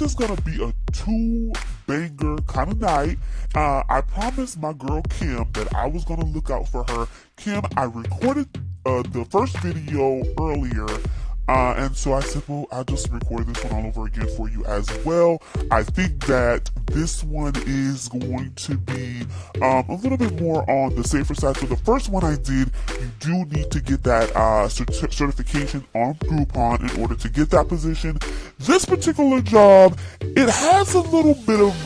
this is gonna be a two-banger kind of night. I promised my girl Kim that I was gonna look out for her. Kim, I recorded the first video earlier, and so I said, well, I'll just record this one all over again for you as well. I think that this one is going to be a little bit more on the safer side. So the first one I did, you do need to get that certification on Groupon in order to get that position. This particular job, it has a little bit of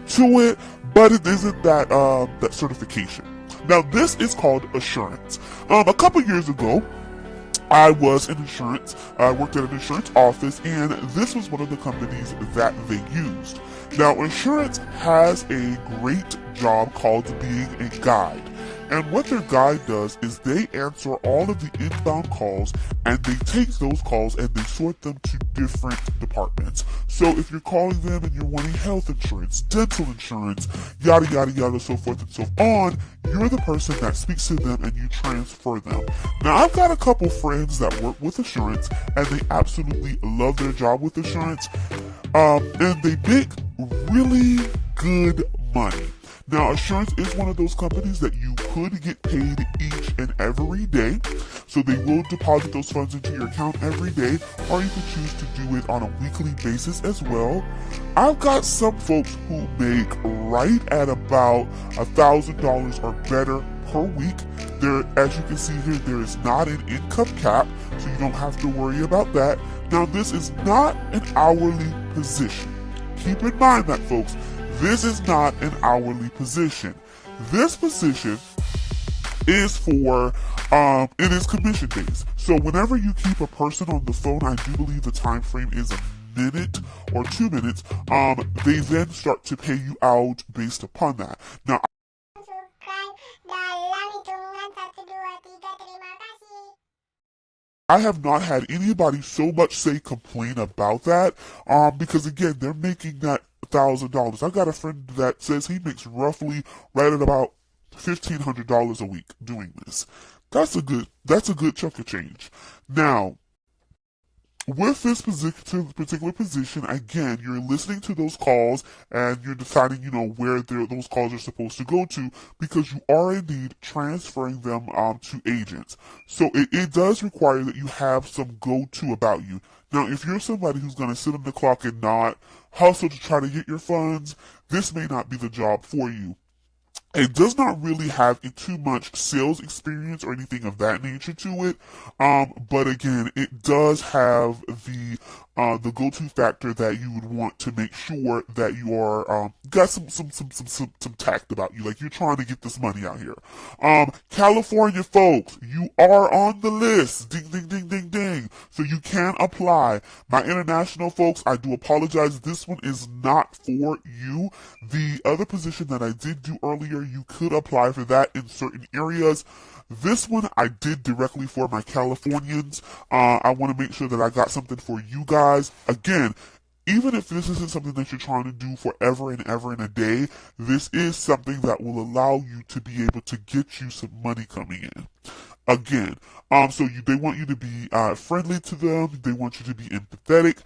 to it, but it isn't that certification. Now this is called Assurance. A couple years ago, I was in insurance. I worked at an insurance office, and this was one of the companies that they used. Now, Assurance has a great job called being a guide. And what their guide does is they answer all of the inbound calls, and they take those calls and they sort them to different departments. So if you're calling them and you're wanting health insurance, dental insurance, yada yada yada, so forth and so on, you're the person that speaks to them and you transfer them. Now, I've got a couple friends that work with Assurance, and they absolutely love their job with Assurance, and they make really good money. Now, Assurance is one of those companies that you could get paid each and every day. So they will deposit those funds into your account every day, or you can choose to do it on a weekly basis as well. I've got some folks who make right at about $1,000 or better per week. There, as you can see here, there is not an income cap, so you don't have to worry about that. Now, this is not an hourly position. Keep in mind that, folks. This is not an hourly position. This position is for, it is commission based. So whenever you keep a person on the phone, I do believe the time frame is a minute or 2 minutes, they then start to pay you out based upon that. Now, I have not had anybody so much say complain about that, because again, they're making that $1,000. I got a friend that says he makes roughly right at about $1,500 a week doing this. That's a good chunk of change. Now, with this particular position, again, you're listening to those calls and you're deciding, where those calls are supposed to go to, because you are indeed transferring them to agents. So it does require that you have some go-to about you. Now, if you're somebody who's going to sit on the clock and not hustle to try to get your funds, this may not be the job for you. It does not really have too much sales experience or anything of that nature to it, but again, it does have the go-to factor that you would want to make sure that you are got some tact about you, like you're trying to get this money out here. California folks, you are on the list. Ding ding ding ding ding. So you can apply. My international folks, I do apologize. This one is not for you. The other position that I did do earlier, you could apply for that in certain areas. This one I did directly for my Californians. I want to make sure that I got something for you guys. Again, even if this isn't something that you're trying to do forever and ever in a day, this is something that will allow you to be able to get you some money coming in. Again, so they want you to be friendly to them. They want you to be empathetic,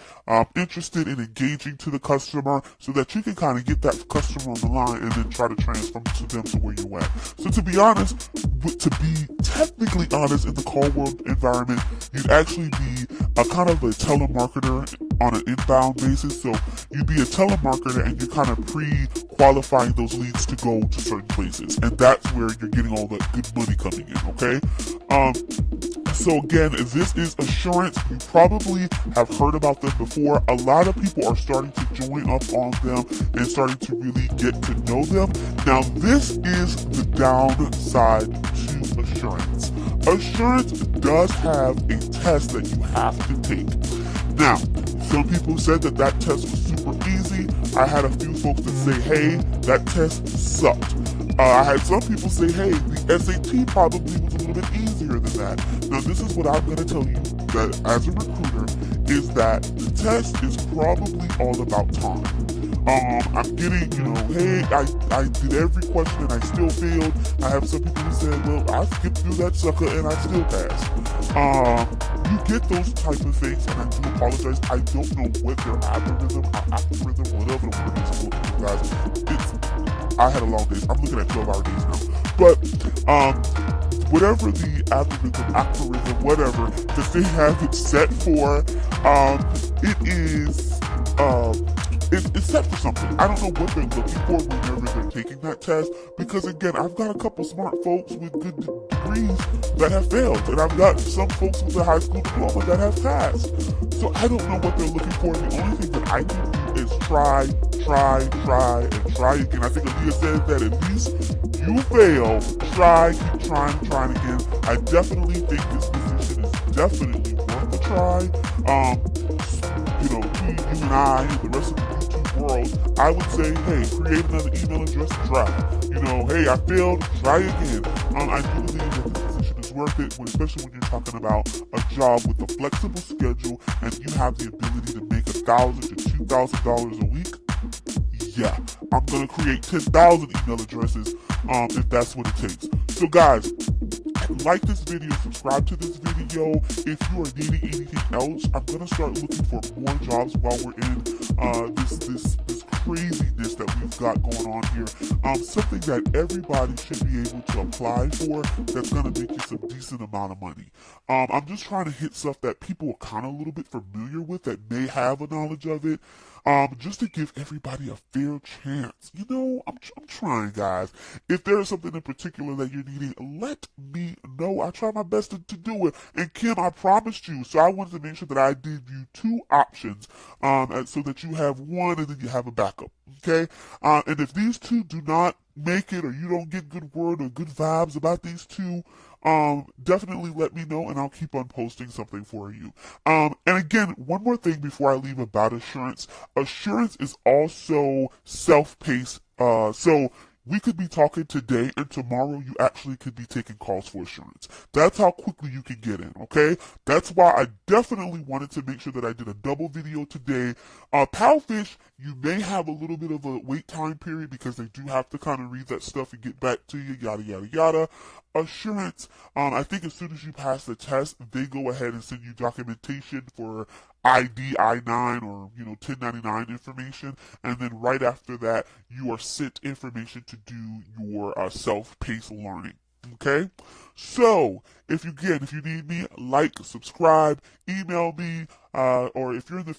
interested in engaging to the customer, so that you can kind of get that customer on the line and then try to transfer to them to where you're at. So to be honest, to be technically honest, in the call world environment, you'd actually be a kind of a telemarketer on an inbound basis. So you'd be a telemarketer and you're kind of pre-qualifying those leads to go to certain places, and that's where you're getting all the good money coming in. Okay. So again, this is Assurance. You probably have heard about them before. A lot of people are starting to join up on them and starting to really get to know them. Now, this is the downside to Assurance. Assurance does have a test that you have to take. Now, some people said that test was super easy. I had a few folks that say, hey, that test sucked. I had some people say, hey, the SAT probably was a little bit easier than that. Now, this is what I'm going to tell you, that as a recruiter, is that the test is probably all about time. I'm getting, hey, I did every question and I still failed. I have some people who said, well, I skipped through that sucker and I still passed. you get those type of things, and I do apologize. I don't know what their algorithm, whatever the word is, guys. I had a long day. I'm looking at 12-hour days now. But whatever the algorithm, whatever that they have it set for, it is it's set for something. I don't know what they're looking for whenever they're taking that test, because again, I've got a couple smart folks with good degrees that have failed, and I've got some folks with a high school diploma that have passed. So I don't know what they're looking for. The only thing that I can do is try, and try again. I think Aaliyah said that at least you fail, try, keep trying again. I definitely think this position is definitely worth a try. You know, you and I and the rest of the YouTube world, I would say, hey, create another email address, try. You know, hey, I failed, try again. I do believe that the position is worth it, especially when you're talking about a job with a flexible schedule and you have the ability to make $1,000 to $2,000 a week. Yeah, I'm gonna create 10,000 email addresses if that's what it takes. So guys, like this video, subscribe to this video. If you are needing anything else, I'm gonna start looking for more jobs while we're in this craziness that we've got going on here. Something that everybody should be able to apply for that's gonna make you some decent amount of money. I'm just trying to hit stuff that people are kind of a little bit familiar with, that may have a knowledge of it. Just to give everybody a fair chance. You know, I'm trying, guys. If there is something in particular that you're needing, let me know. I try my best to do it. And Kim, I promised you, so I wanted to make sure that I did you 2 options, so that you have one and then you have a backup. Okay? And if these 2 do not make it, or you don't get good word or good vibes about these 2, definitely let me know and I'll keep on posting something for you. And again, one more thing before I leave about Assurance. Assurance is also self-paced, so we could be talking today and tomorrow you actually could be taking calls for Assurance. That's how quickly you can get in, okay? That's why I definitely wanted to make sure that I did a double video today. Palfish, you may have a little bit of a wait time period because they do have to kind of read that stuff and get back to you, yada, yada, yada. Assurance, I think as soon as you pass the test, they go ahead and send you documentation for ID, I-9, or, 1099 information, and then right after that, you are sent information to do your self-paced learning. Okay? So, if you need me, like, subscribe, email me, or if you're in the